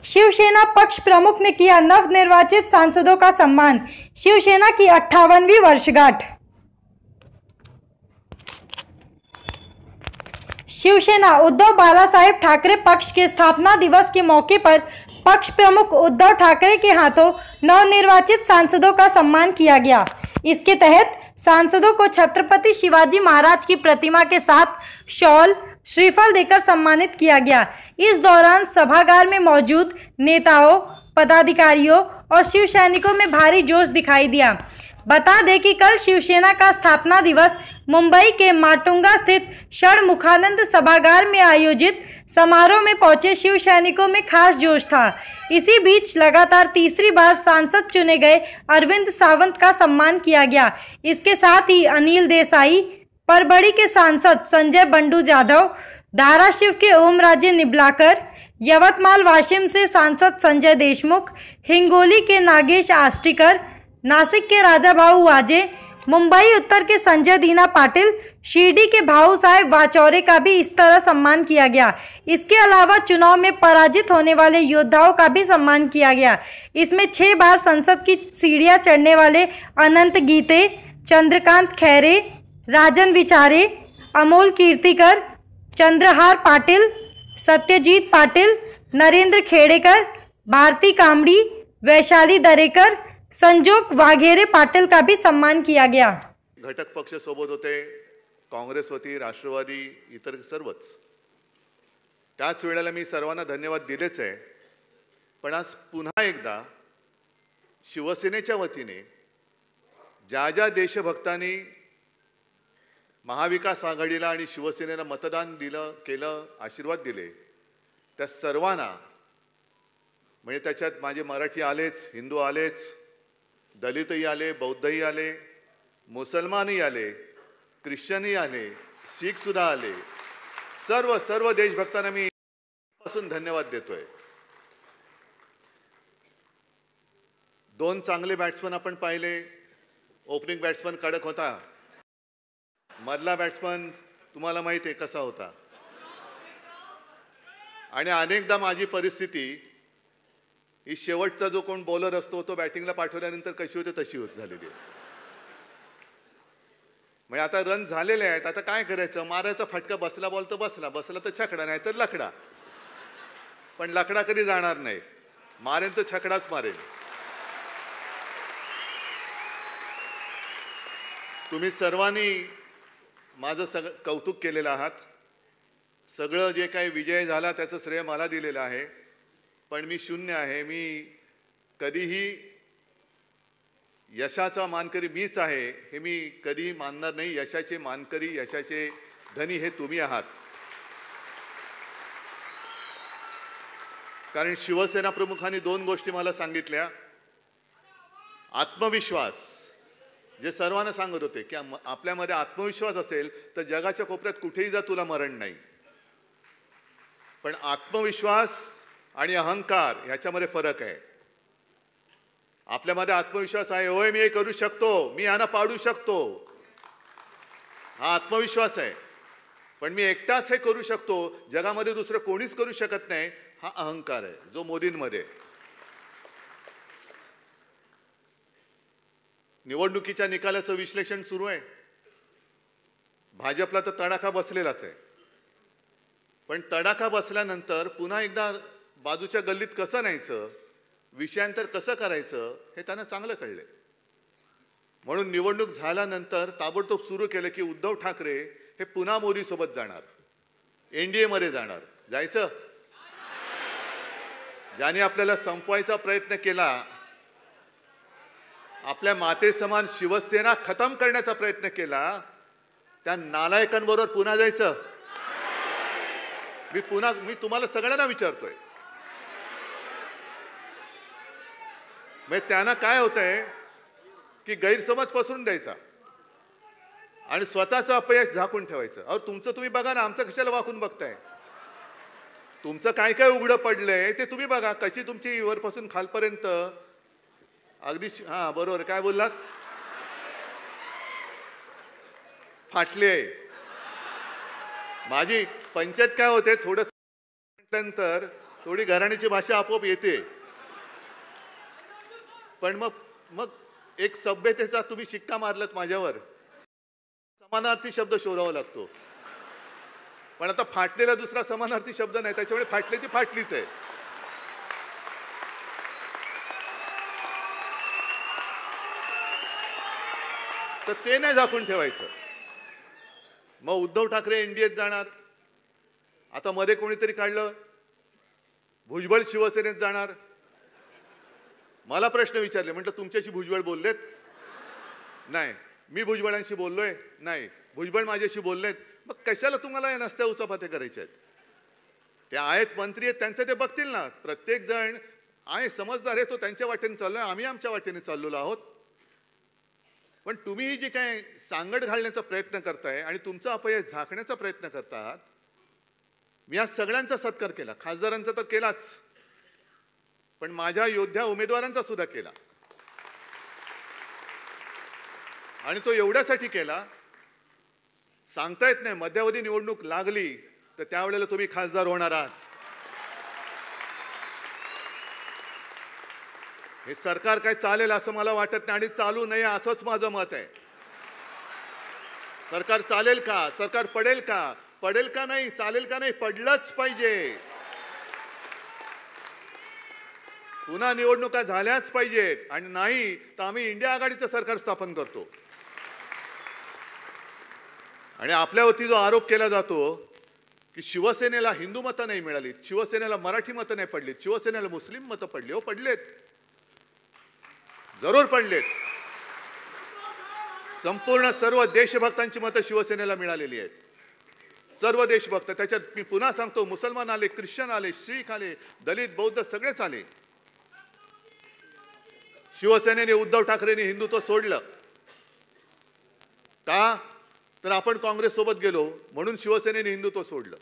शिवसेना पक्ष प्रमुख ने किया नवनिर्वाचित सांसदों का सम्मान। शिवसेना की 58वीं वर्षगांठ। शिवसेना उद्धव बालासाहेब ठाकरे पक्ष के स्थापना दिवस के मौके पर पक्ष प्रमुख उद्धव ठाकरे के हाथों नवनिर्वाचित सांसदों का सम्मान किया गया। इसके तहत सांसदों को छत्रपति शिवाजी महाराज की प्रतिमा के साथ शॉल, श्रीफल देकर सम्मानित किया गया। इस दौरान सभागार में मौजूद नेताओं, पदाधिकारियों और शिव सैनिकों में भारी जोश दिखाई दिया। बता दें कि कल शिवसेना का स्थापना दिवस मुंबई के माटुंगा स्थित षणमुखानंद सभागार में आयोजित समारोह में पहुंचे शिव सैनिकों में खास जोश था। इसी बीच लगातार तीसरी बार सांसद चुने गए अरविंद सावंत का सम्मान किया गया। इसके साथ ही अनिल देसाई, परभणी के सांसद संजय बंडू जाधव, धाराशिव के ओमराजे निबलाकर, यवतमाल वाशिम से सांसद संजय देशमुख, हिंगोली के नागेश आष्टीकर, नासिक के राजा भाऊ वाजे, मुंबई उत्तर के संजय दीना पाटिल, शिरडी के भाऊ साहेब वाचौरे का भी इस तरह सम्मान किया गया। इसके अलावा चुनाव में पराजित होने वाले योद्धाओं का भी सम्मान किया गया। इसमें 6 बार संसद की सीढ़ियां चढ़ने वाले अनंत गीते, चंद्रकांत खैरे, राजन विचारे, अमोल कीर्तिकर, चंद्रहार पाटिल, सत्यजीत पाटिल, नरेंद्र खेड़ेकर, भारती कामड़ी, वैशाली दरेकर, संजोग वाघेरे पाटिल का भी सम्मान किया गया। घटक पक्ष सोबत होते, काँग्रेस होती, राष्ट्रवादी, इतर सर्वच। त्याच वेळेला मी सर्वांना धन्यवाद दिलेच आहे, पण आज पुन्हा एकदा शिवसेनेच्या वतीने ज्या ज्या देशभक्तांनी महाविकास आघाडीला आणि शिवसेनेला मतदान केलं, आशीर्वाद दिले, त्या सर्वांना, म्हणजे त्याच्यात माझे मराठी आलेच, हिंदू आलेच, दलितही आले, बौद्धही आले, मुसलमानही आले, ख्रिश्चनही आले, शीख सुद्धा आले, सर्व देशभक्तांना मी पासून धन्यवाद देतोय। 2 चांगले बॅट्समन आपण पाहिले। ओपनिंग बॅट्समन कडक होता, मधला बॅट्समन तुम्हाला माहिती आहे कसा होता, आणि अनेकदा माझी परिस्थिती ही शेवटचा जो कोण बॉलर असतो तो बॅटिंगला पाठवल्यानंतर कशी होते तशी होत झालेली आहे। म्हणजे आता रन झालेले आहेत, आता काय करायचं, मारायचा फटका, बसला बॉल तर बसला तर छकडा, नाही तर लकडा, पण लकडा कधी जाणार नाही, मारेल तर छकडाच मारेल। तुम्ही सर्वांनी माझं कौतुक केलेलं आहात। सगळं जे काही विजय झाला त्याचं श्रेय मला दिलेलं आहे, पण मी शून्य आहे। मी कधीही यशाचा मानकरी मीच आहे हे मी कधी मानणार नाही। यशाचे मानकरी, यशाचे धनी हे तुम्ही आहात। कारण शिवसेना प्रमुखांनी 2 गोष्टी मला सांगितल्या। आत्मविश्वास, जे सर्वांना सांगत होते की आपल्यामध्ये आत्मविश्वास असेल तर जगाच्या कोपऱ्यात कुठेही जा, तुला मरण नाही। पण आत्मविश्वास आणि अहंकार ह्याच्यामध्ये फरक आहे। आपल्यामध्ये आत्मविश्वास आहे, होय मी हे करू शकतो, मी यांना पाडू शकतो, हा आत्मविश्वास आहे। पण मी एकटाच हे करू शकतो, जगामध्ये दुसरं कोणीच करू शकत नाही, हा अहंकार आहे, जो मोदींमध्ये। निवडणुकीच्या निकालाचं विश्लेषण सुरू आहे। भाजपला तर तडाखा बसलेलाच आहे, पण तडाखा बसल्यानंतर पुन्हा एकदा बाजूच्या गल्लीत कसं न्यायचं, विषयांतर कसं करायचं हे त्यांना चांगलं कळले। म्हणून निवडणूक झाल्यानंतर ताबडतोब सुरू केलं की उद्धव ठाकरे हे पुन्हा मोदी सोबत जाणार, एनडीए मध्ये जाणार। जायचं? ज्याने आपल्याला संपवायचा प्रयत्न केला, आपल्या माते समान शिवसेना खतम करण्याचा प्रयत्न केला, त्या नालायकांबरोबर पुन्हा जायचं? मी तुम्हाला सगळ्यांना विचारतोय। म्हणजे त्यांना काय होतंय की गैरसमज पसरून द्यायचा आणि स्वतःचं अपयश झाकून ठेवायचं। अहो तुमचं तुम्ही बघा ना, आमचं कशाला वाकून बघताय? तुमचं काय काय उघडं पडलंय ते तुम्ही बघा, कशी तुमची वरपासून खालपर्यंत अगदी बरोबर काय बोललात, फाटले। माझी पंचायत काय होते, थोडं नंतर थोडी घराण्याची भाषा आपोआप येते, पण मग मग एक सभ्यतेचा तुम्ही शिक्का मारलात माझ्यावर, समानार्थी शब्द शोधावा लागतो. पण आता फाटलेला दुसरा समानार्थी शब्द नाही, त्याच्यामुळे फाटली ती फाटलीच आहे. तर ते नाही झाकून ठेवायचं. मग उद्धव ठाकरे एनडीएत जाणार, आता मध्ये कोणीतरी काढलं भुजबळ शिवसेनेत जाणार. मला प्रश्न विचारले, म्हटलं तुमच्याशी भुजबळ बोललेत? नाही. मी भुजबळांशी बोललोय? नाही. भुजबळ माझ्याशी बोललेत? मग कशाला तुम्हाला या नसत्या उचापात्या करायच्या आहेत? ते आहेत मंत्री आहेत, त्यांचं ते बघतील ना. प्रत्येक जण आहे समजदार आहे, तो त्यांच्या वाटेने चाललोय, आम्ही आमच्या वाटेने चाललेलो आहोत. पण तुम्ही जी काय सांगड घालण्याचा प्रयत्न करताय आणि तुमचा अपयश झाकण्याचा प्रयत्न करता आहात. मी आज सगळ्यांचा सत्कार केला, खासदारांचा तर केलाच, पण माझ्या योद्ध्या उमेदवारांचा सुद्धा केला. आणि तो एवढ्यासाठी केला, सांगता येत नाही मध्यावधी निवडणूक लागली तर त्यावेळेला तुम्ही खासदार होणार आहात. हे सरकार काय चालेल असं मला वाटत नाही आणि चालू नये असंच माझं मत आहे. सरकार चालेल का? सरकार पडेल का? पडेल का नाही? चालेल का नाही? पडलंच पाहिजे. पुन्हा निवडणुका झाल्याच पाहिजेत आणि नाही तर आम्ही इंडिया आघाडीचं सरकार स्थापन करतो. आणि आपल्यावरती जो आरोप केला जातो की शिवसेनेला हिंदू मतं नाही मिळाली, शिवसेनेला मराठी मतं नाही पडली, शिवसेनेला मुस्लिम मतं पडली. हो पडलेत, जरूर पडलेत. संपूर्ण सर्व देशभक्तांची मतं शिवसेनेला मिळालेली आहेत. सर्व देशभक्त, त्याच्यात मी पुन्हा सांगतो, मुसलमान आले, ख्रिश्चन आले, शीख आले, दलित बौद्ध सगळेच आले. शिवसेनेने उद्धव ठाकरेंनी हिंदुत्व सोडलं का? तर आपण काँग्रेस सोबत गेलो म्हणून शिवसेनेने हिंदुत्व सोडलं.